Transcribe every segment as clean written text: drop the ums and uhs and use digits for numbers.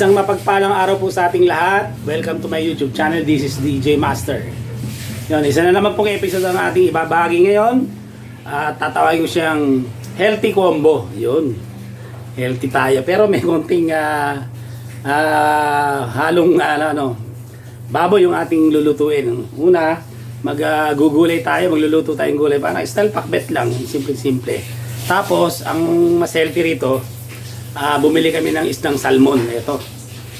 Isang mapagpalang araw po sa ating lahat. Welcome to my YouTube channel. This is DJ Master. Yun, isa na naman pong episode ang ating ibabahagi ngayon. Tatawagin ko siyang healthy combo. Yun. Healthy tayo. Pero may konting halong baboy yung ating lulutuin. Una, maggugulay tayo. Magluluto tayong gulay. Parang style pakbet lang. Simple-simple. Tapos, ang mas healthy rito, bumili kami ng isdang salmon. Ito.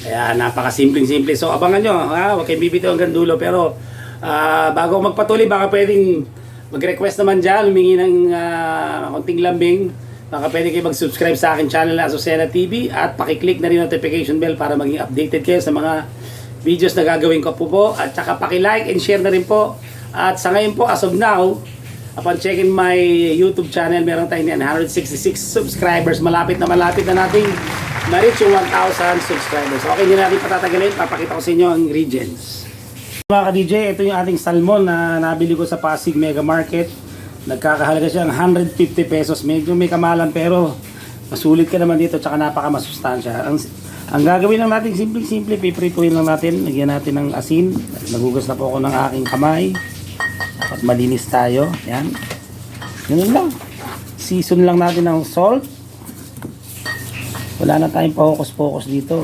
Kaya napaka-simpleng-simple. So abangan nyo. Huwag kayong bibitaw hanggang dulo. Pero bago ako magpatuloy, baka pwedeng mag-request naman dyan. Humingi ng konting lambing. Baka pwede kayo mag-subscribe sa akin channel na Azucena TV. At pakiclick na rin notification bell para maging updated kayo sa mga videos na gagawin ko po. At saka pakilike and share na rin po. At sa ngayon po, as of now, upon checking my YouTube channel, meron tayong 166 subscribers. Malapit na natin ma-reach yung 1,000 subscribers. Okay, hindi natin patatagalin. Papakita ko sa inyo ang ingredients. Mga ka-DJ, ito yung ating salmon na nabili ko sa Pasig Mega Market. Nagkakahalaga siya ng 150 pesos. Medyo may kamalan pero masulit ka naman dito tsaka napaka-masustansya. Ang gagawin lang natin, simple-simple, piprituin lang natin. Lagyan natin ng asin. Nagugas na po ako ng aking kamay. At malinis tayo. Yan. Ganun lang. Season lang natin ng salt. Wala na tayong pa-focus dito.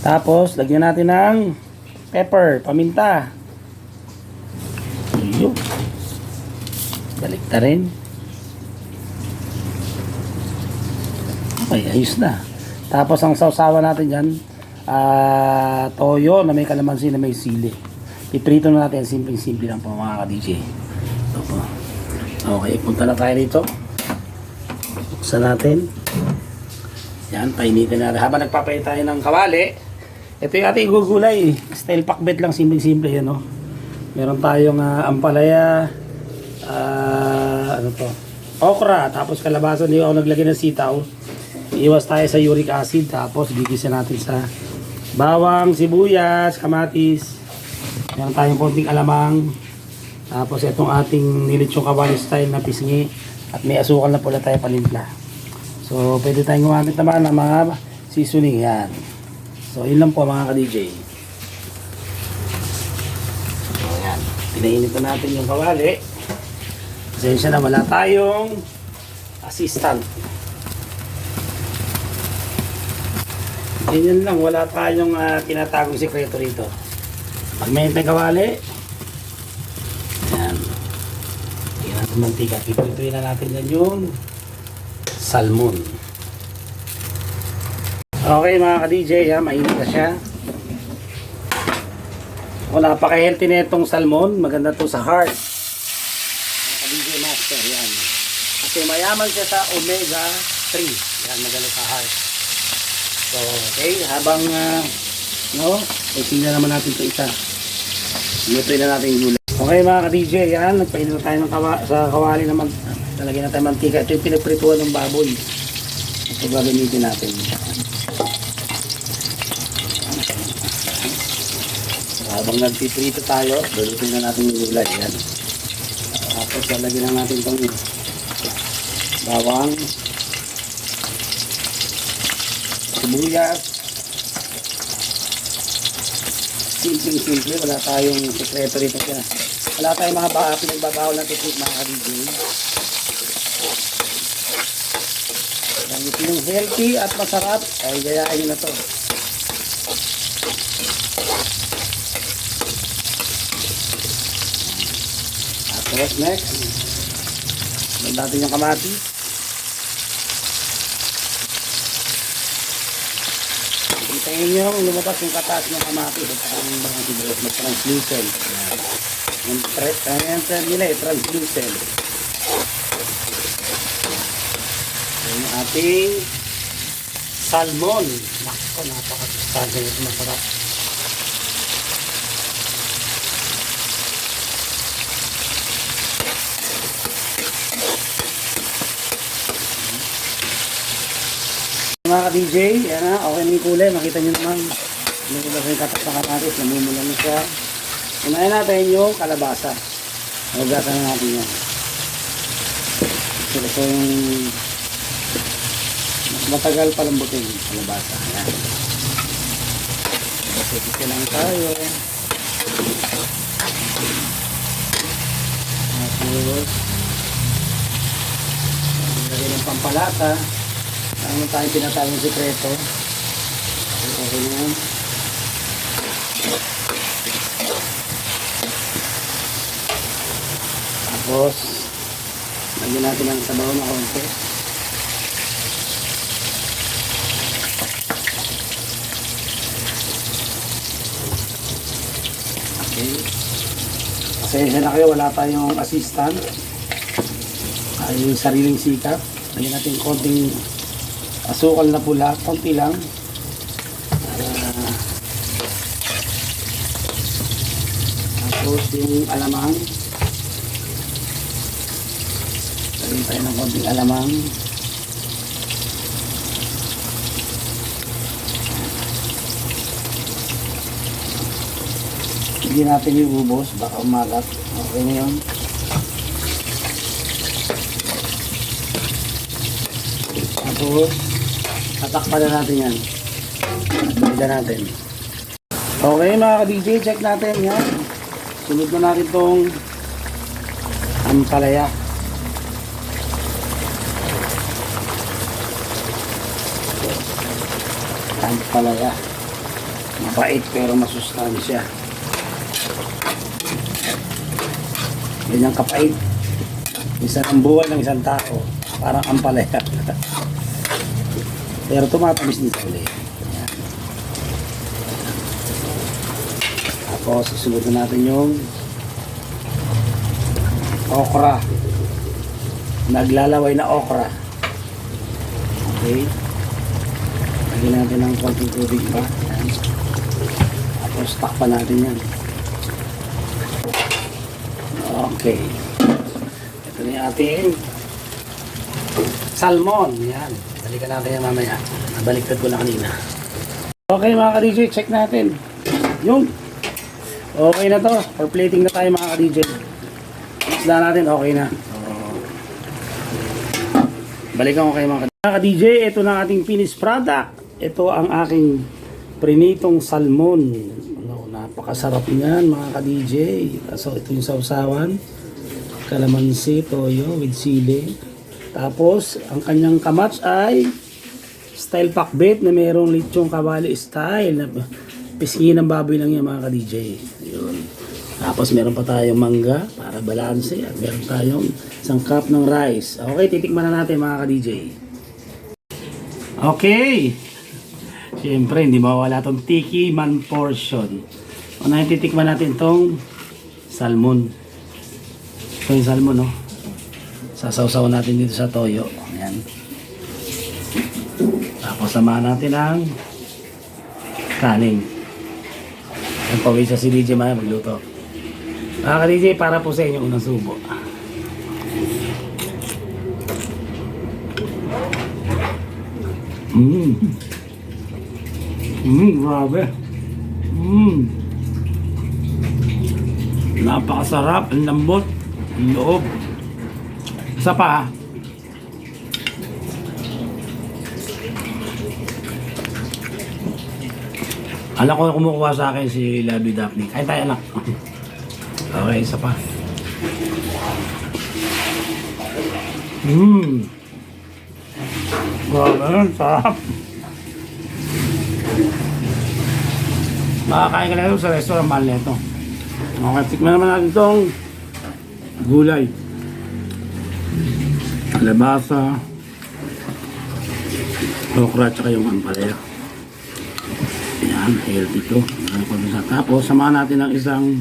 Tapos, lagyan natin ng pepper, paminta. Iyo. Balik na rin. Okay, ayos na. Tapos, ang sausawa natin dyan, toyo na may kalamansi na may sili. Piprito na natin, simple lang po mga ka-DJ. Ito po. Okay, punta na tayo dito. Buksan natin. Yan, painitin natin. Habang nagpapalit tayo ng kawali, ito yung ating gugulay. Style pakbet lang, simple yan, no? Meron tayong ampalaya, okra, tapos kalabasan. Hindi ako naglagay ng sitaw. Iwas tayo sa uric acid. Tapos gigisan natin sa bawang, sibuyas, kamatis. Meron tayong konting alamang. Tapos itong ating nilitsong kawali style na pisngi. At may asukal na pula tayo panimpla. So pwede tayong gumamit naman ng mga seasoning. Yan. So yun lang po mga ka-DJ. So yan. Pinainit na natin yung kawali. Pasensya na, wala tayong assistant. Ganyan lang, wala tayong tinatagong sikreto rito. Pag may kawali, yan. Lagyan natin mantika. Piprituin na natin yan yung salmon. Okay mga ka-DJ, mainit na siya. Wala pa ka-healthy na itong salmon. Maganda to sa heart. Mga ka-DJ Master, yan. Kasi mayaman siya sa omega 3. Yan, maganda sa heart. So, okay, habang tingnan naman natin ito isa. Lutuin na natin yung gulay. Okay mga ka-DJ, yan, nagpainit na tayo ng sa kawali na talagyan natin mantika. Ito yung pinagprituan ng baboy. Ito gagamitin natin. So, habang nagpiprito tayo, lulutuin na natin yung gulay. Yan. Tapos lalagyan na natin itong bawang, sibuyas. Simple, wala tayong sekreto rito. Wala tayong mga pinagbabawal na technique mga ka-DJ. Ito yung healthy at masarap, ay gayain nyo na to. Tapos next, lagyan natin yung kamatis. Hintayin nyo lumabas yung katas ng kamatis at ang mga sibuyas na translucent. Ang trend nila translucent. Yung ating salmon. Nakko, napakasustansya nito, masarap. Mga ka-DJ, yan na, okay na yung kulay. Makita nyo naman. Lumabas yung katas ng kamatis, namumula na siya. Unahin natin yung kalabasa. Hugasan na natin yan. Ito yung matagal palambutin sa labasa. Ayan. Sige lang tayo. Tapos, lagay ng pampalata. Ano tayo tinatawag ng sikreto. Okay na yan. Tapos, lagyan natin ang sabaw na konti. Okay. Pasensya na kayo, wala tayong assistant. Ay sariling sikap. Lagyan natin konting asukal na pula, konti lang. Tapos yung alamang. Lagyan tayo ng konting alamang. Hindi natin yung ubos, baka umagat. Okay na yun. Tapos, tatakpan na natin yan. Bida natin. Okay mga ka-DJ, check natin yan. Sunod na natin itong ampalaya. Ampalaya. Mapait pero masustansya. Ganyan kapait. Isa ang buhay ng isang tao. Parang ampalaya. Pero tumatamis nito ulit. Ayan. Tapos susunod na natin yung okra. Naglalaway na okra. Okay. Lagyan natin ng konting tubig pa. Ayan. Tapos takpan natin yan. Okay. Ito na yung ating salmon. Yan. Balikan natin yan mamaya. Nabaliktad ko na kanina. Okay mga ka-DJ, check natin. Yung. Okay na to. For plating na tayo mga ka-DJ. Isla natin, okay na. Balikan ko kayo mga ka-DJ. Ito na ating finished product. Ito ang aking prinitong salmon. Napakasarap niyan mga ka-DJ. So ito yung sausawan, kalamansi, toyo with sili. Tapos ang kanyang kamats ay style pakbet na mayroong lechong kawali style na pisngi ng baboy lang yan mga ka-DJ. Yun. Tapos meron pa tayong mangga para balanse at meron tayong isang cup ng rice. Okay, titikman na natin mga ka-DJ. Okay. Siyempre hindi mawala tong tiki man portion. Unahin titikman natin itong salmon. Ito yung salmon, no? Sasawsaw natin dito sa toyo. Ayan. Tapos samahan natin ang kanin. Ang pawis sa si DJ Maya magluto. Mga ka-DJ, para po sa inyo unang subo. Grabe. Napakasarap, ang lambot, ang loob. Isa pa. Alam ko kumukuha sa akin si Lovey Daphne. Kain tayo anak. Okay, isa pa. Grabe, sarap. Makakain ka na ito sa restaurant mahal na ito. Okay, tikman naman natin itong gulay. Kalabasa, okra, tsaka yung ampalaya. Ayan, healthy ito. Tapos, samahan natin ng isang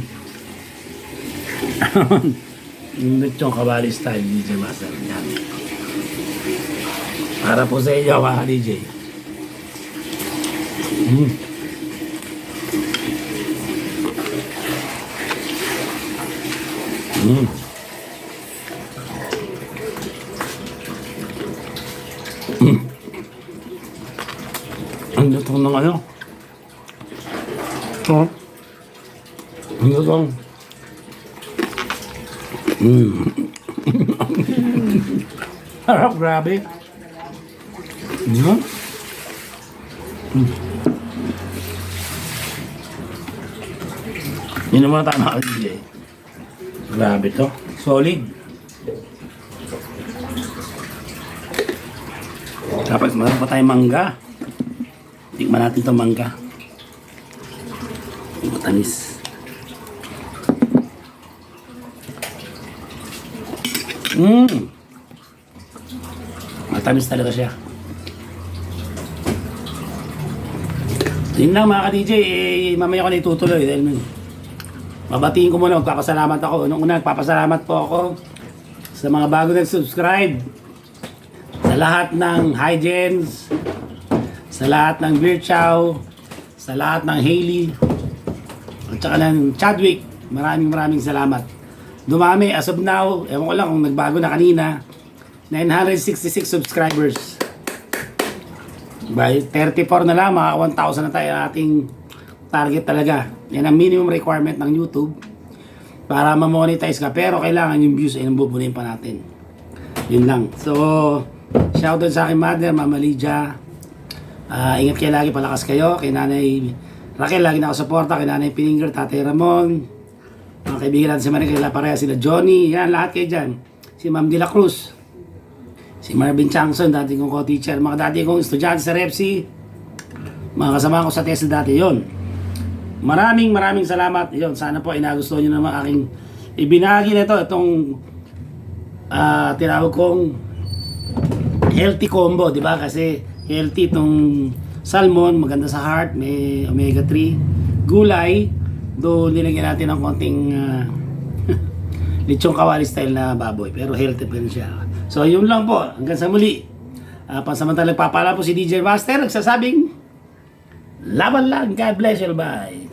yung lechong kawali style DJ Master. Ayan. Para po sa inyo mga DJ. Ang lutong ng ano? Ito. Ang lutong. Harap, grabe. Hmm? Yun naman tama ka DJ. Grabe to. Solid. Tapos meron pa tayong mangga. Tikman natin itong mangga. Matamis. Matamis talaga siya. Yun lang mga ka-DJ, mamaya ko na itutuloy dahil mabatiin ko muna, magpapasalamat ako. Noong una, nagpapasalamat po ako sa mga bago nag-subscribe, sa lahat ng Hygens, sa lahat ng Beer Chow, sa lahat ng Hailey, at saka ng Chadwick. Maraming salamat. Dumami, as of now, ewan ko lang kung nagbago na kanina, 966 subscribers. By 34 na lang, mga 1,000 na tayo ating target talaga. Yan ang minimum requirement ng YouTube para ma-monetize ka. Pero kailangan yung views ay bubunin pa natin. Yun lang. So, shoutout sa aking mother, Mama Lydia. Ingat kayo lagi, palakas kayo. Kay Nanay Raquel, lagi na ako suporta. Kay Nanay Pininger, Tatay Ramon. Mga kaibigan natin si Maricela Pareha, sila Johnny. Yan, lahat kayo dyan. Si Ma'am De La Cruz. Si Marvin Changson, dati kong co-teacher. Mga dati kong estudyante sa Repsi. Mga kasama ko sa TESDA dati yon. Maraming salamat. Yon, sana po inagustuhan nyo naman aking ibinahagi na ito. Itong tinawag kong healthy combo, di ba? Kasi healthy itong salmon, maganda sa heart, may omega 3, gulay, doon nilagyan natin ng konting lechong kawali style na baboy, pero healthy pa rin siya. So yun lang po, hanggang sa muli. Pansamantalang papala po si DJ Master, nagsasabing laban lang, God bless you, bye.